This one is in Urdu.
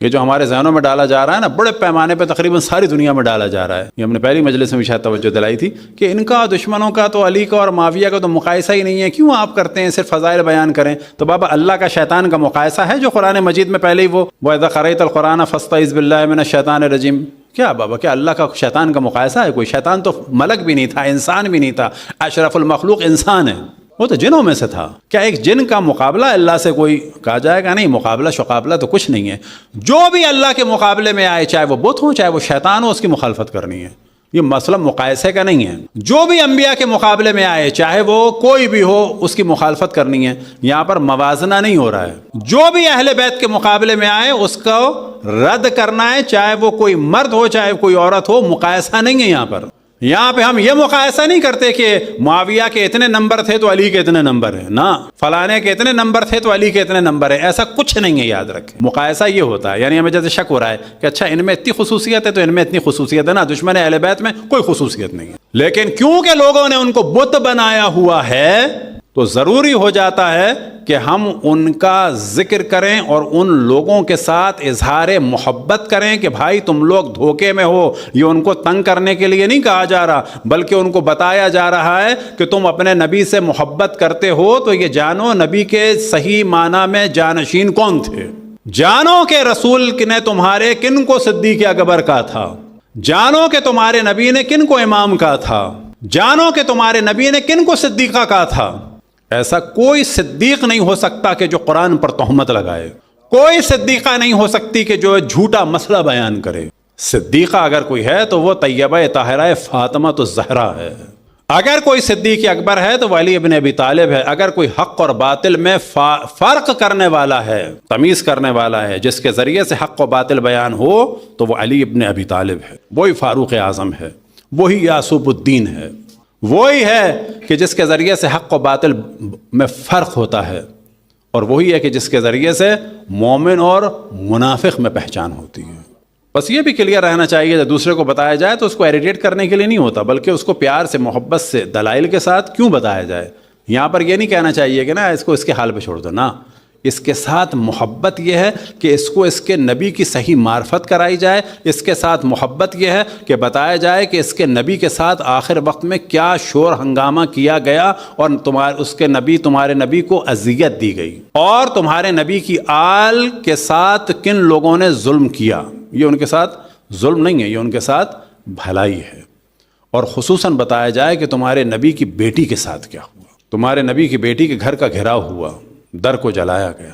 یہ جو ہمارے ذہنوں میں ڈالا جا رہا ہے نا، بڑے پیمانے پہ تقریباً ساری دنیا میں ڈالا جا رہا ہے. یہ ہم نے پہلی مجلس میں بھی شاید توجہ دلائی تھی کہ ان کا دشمنوں کا تو علی کا اور معاویہ کا تو مقایسہ ہی نہیں ہے، کیوں آپ کرتے ہیں صرف فضائل بیان کریں؟ تو بابا اللہ کا شیطان کا مقایسہ ہے جو قرآن مجید میں پہلے ہی وہ وَإِذَا قَرَأْتَ الْقُرْآنَ فَاسْتَعِذْ بِاللَّهِ مِنَ الشَّيْطَانِ الرَّجِيمِ. کیا بابا، کیا اللہ کا شیطان کا مقایسہ ہے کوئی؟ شیطان تو ملک بھی نہیں تھا، انسان بھی نہیں تھا، اشرف المخلوق انسان ہے، وہ تو جنوں میں سے تھا. کیا ایک جن کا مقابلہ اللہ سے کوئی کہا جائے گا؟ نہیں، مقابلہ شقابلہ تو کچھ نہیں ہے. جو بھی اللہ کے مقابلے میں آئے، چاہے وہ بت ہو چاہے وہ شیطان ہو، اس کی مخالفت کرنی ہے. یہ مسئلہ مقایسے کا نہیں ہے. جو بھی انبیاء کے مقابلے میں آئے، چاہے وہ کوئی بھی ہو، اس کی مخالفت کرنی ہے. یہاں پر موازنہ نہیں ہو رہا ہے. جو بھی اہل بیت کے مقابلے میں آئے اس کو رد کرنا ہے، چاہے وہ کوئی مرد ہو چاہے کوئی عورت ہو. مقایسہ نہیں ہے یہاں پر. یہاں پہ ہم یہ مقایسہ نہیں کرتے کہ معاویہ کے اتنے نمبر تھے تو علی کے اتنے نمبر ہیں، نہ فلانے کے اتنے نمبر تھے تو علی کے اتنے نمبر ہیں. ایسا کچھ نہیں ہے، یاد رکھیں. مقایسہ یہ ہوتا ہے، یعنی ہمیں جیسے شک ہو رہا ہے کہ اچھا ان میں اتنی خصوصیت ہے تو ان میں اتنی خصوصیت ہے. نا، دشمن اہل بیت میں کوئی خصوصیت نہیں ہے، لیکن کیونکہ لوگوں نے ان کو بت بنایا ہوا ہے تو ضروری ہو جاتا ہے کہ ہم ان کا ذکر کریں اور ان لوگوں کے ساتھ اظہار محبت کریں کہ بھائی تم لوگ دھوکے میں ہو. یہ ان کو تنگ کرنے کے لیے نہیں کہا جا رہا، بلکہ ان کو بتایا جا رہا ہے کہ تم اپنے نبی سے محبت کرتے ہو تو یہ جانو نبی کے صحیح معنی میں جانشین کون تھے. جانو کہ رسول نے تمہارے کن کو صدیق اکبر کہا تھا، جانو کہ تمہارے نبی نے کن کو امام کہا تھا، جانو کہ تمہارے نبی نے کن کو صدیقہ کہا تھا. ایسا کوئی صدیق نہیں ہو سکتا کہ جو قرآن پر تہمت لگائے. کوئی صدیقہ نہیں ہو سکتی کہ جو جھوٹا مسئلہ بیان کرے. صدیقہ اگر کوئی ہے تو وہ طیبہ طاہرہ فاطمہ الزہرا ہے. اگر کوئی صدیق اکبر ہے تو وہ علی ابن ابی طالب ہے. اگر کوئی حق اور باطل میں فرق کرنے والا ہے، تمیز کرنے والا ہے، جس کے ذریعے سے حق و باطل بیان ہو تو وہ علی ابن ابی طالب ہے. وہی فاروق اعظم ہے، وہی یعصوب الدین ہے، وہی ہے کہ جس کے ذریعے سے حق و باطل میں فرق ہوتا ہے، اور وہی ہے کہ جس کے ذریعے سے مومن اور منافق میں پہچان ہوتی ہے. بس یہ بھی کلیئر رہنا چاہیے کہ دوسرے کو بتایا جائے تو اس کو ایریٹیٹ کرنے کے لیے نہیں ہوتا، بلکہ اس کو پیار سے، محبت سے، دلائل کے ساتھ کیوں بتایا جائے. یہاں پر یہ نہیں کہنا چاہیے کہ نا اس کو اس کے حال پہ چھوڑ دو. نا، اس کے ساتھ محبت یہ ہے کہ اس کو اس کے نبی کی صحیح معرفت کرائی جائے. اس کے ساتھ محبت یہ ہے کہ بتایا جائے کہ اس کے نبی کے ساتھ آخر وقت میں کیا شور ہنگامہ کیا گیا اور تمہارے نبی کو اذیت دی گئی، اور تمہارے نبی کی آل کے ساتھ کن لوگوں نے ظلم کیا. یہ ان کے ساتھ ظلم نہیں ہے، یہ ان کے ساتھ بھلائی ہے. اور خصوصاً بتایا جائے کہ تمہارے نبی کی بیٹی کے ساتھ کیا ہوا. تمہارے نبی کی بیٹی کے گھر کا گھراؤ ہوا، در کو جلایا گیا.